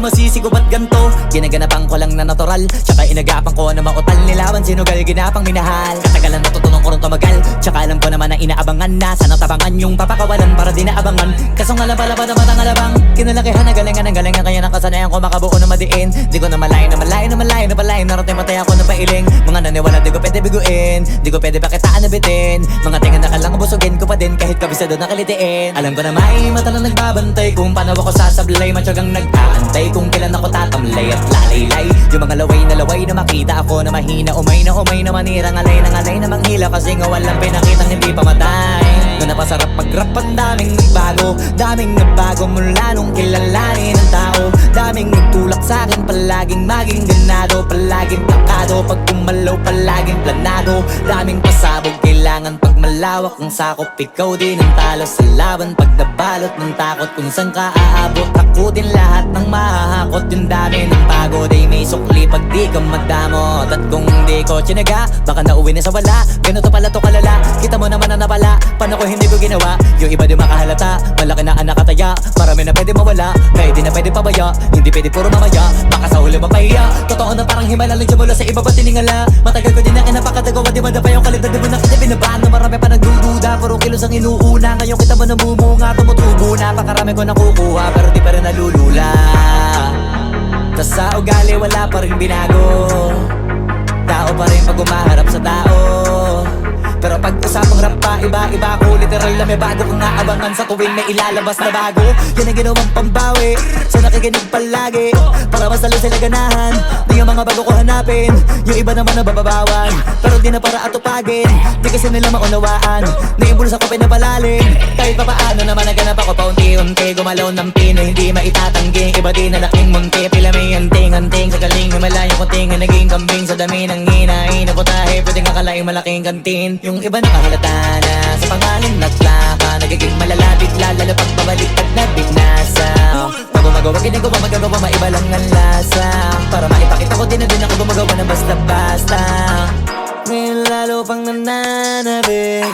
masisigo ba't ganto? Ginaganapan ko lang na natural, tsaka inagapan ko na mautal. Nilawan sinugal, ginapang minahal. Katagalan natutunan ko rin tumagal, tsaka alam ko naman na inaabangan na. Sana tabangan yung papakawalan para di naabangan. Kaso nga pala ba naman ang alabang kinalakihan na galingan ng galingan, kaya nakasanayan ko makabuo na madiin. Di ko na malayo na malayo na malayo na palayo. Narating patay ako na pailing. Mga naniwala di ko pwede biguin, di ko pwede pakitaan na bitin. Mga tinga na kalang busugin ko pa din kahit kabisado na kalitiin. Alam ko na may mata na nagbabantay kung paano ako sasablay. Matyagang nag-aantay kung kailan ako tatamlay at lalaylay. Yung mga laway na makita ako na mahina. Umay na manirang alay na manghila. Kasi nga walang pinakitang hindi pamatay. Na napasarap pag-rap ang daming nagbago mula nung kilalanin ng tao. Daming nagtulak sa'kin, palaging maging ganado, palaging plakado. Pag kumalaw, palaging planado. Daming pasabog, kailangan pag malawak ang sakop. Ikaw din ang talo sa laban pag nabalot ng takot. Kung saan ka aabot, takutin lahat ng mahahakot. Yung dami ng pagod ay may sukli pag di ka magdamot. At kung hindi ko tsinaga, baka nauwi na sa wala. Ganito pala to kalala, kita mo naman na napala. Paano ko hindi ko ginawa, yung iba di makahalata. Malaki na anak kataya, marami na pwede mawala. Kaya di na pwede pabaya, hindi pwede puro mamaya. Baka sa huli mapahiya, totoo na parang himala lang siya mula sa iba ba tiningala. Matagal ko din na kinapakatagawa, di madapa yung kalidad. Di mo na kita binabahan na marami pa nagdududa. Puro kilos ang inuuna, ngayon kita mo namumunga. Tumutubo na, pakarami ko nakukuha, pero di pa rin nalulula. Tas sa ugali wala pa rin binago, tao pa rin pag umaharap sa tao. Pero pag usapang rap pa, iba ko. Literal na may bago kong naabangan sa tuwing may ilalabas na bago. Yan ang ginawang pambawi sa nakikinig palagi, para mas lalo sila ganahan. Di ang mga bago ko hanapin, yung iba naman nabababawan. Pero di na para atupagin, di kasi nila maunawaan. Naimbulsa ko pinapalalim, kahit pa paano naman naganap ako paunti-unti. Gumalaw ng pino, hindi maitatanggi. Iba din na laking munti, pila may anting-anting. Sa galing himalayang kunting na naging kambing. Sa dami ng hinahin na putahe, pwedeng akalaing malaking kantin. Yung iba nakahalata na sa pangalan na tlaka, nagiging malalapit lalo pag babaliktad na binasa. Pag gumagawa, ginagawa, magagawa, maiba lang ang lasa. Para maipakita ko din na din ako gumagawa ng basta-basta. Ngayon lalo pang nananabik,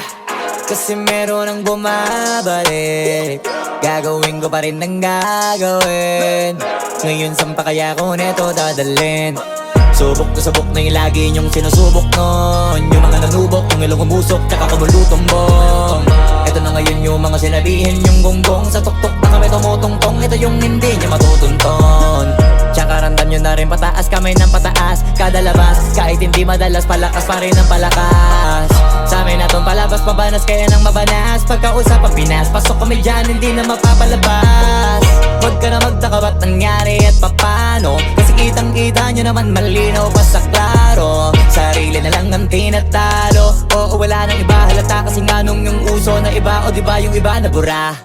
kasi meron ang bumabalik. Gagawin ko pa rin ang gagawin. Ngayon saan pa kaya ko neto dadalhin? Subok to subok na yung lagi niyong sinusubok nun. Yung mga nanubok, yung ilong umusok, tsaka kumulutumbong. Ito na ngayon yung mga sinabihin yung gonggong. Sa tuktok na kami tumutungtong, ito yung hindi niya matutunton. Tsaka randam nyo na rin pataas, kamay ng pataas. Kada labas, kahit hindi madalas, palakas pa rin ang palakas. Sa amin na tong palabas, pabanas kaya nang mabanas. Pagkausap ang Pinas, pasok kami dyan, hindi na mapapalabas. Huwag ka na magtaka ba't nangyari at papano, kasi kitang-kita nyo naman malinaw pa sa klaro. Sarili na lang ang tinatalo, oo wala nang iba halata. Kasi nga nung yung uso na iba, o diba yung iba na bura.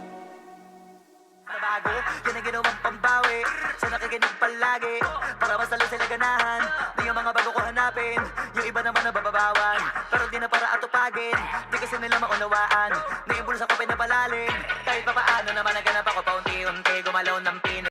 Nabago, yan ang ginawang pambawi sa nakikinig palagi, para mas lalo sila ganahan. Di ang mga bago ko hanapin, yung iba naman nababawan. Pero di na para atupagin, di kasi nila maunawaan. Naimbulsa ko pinapalalim,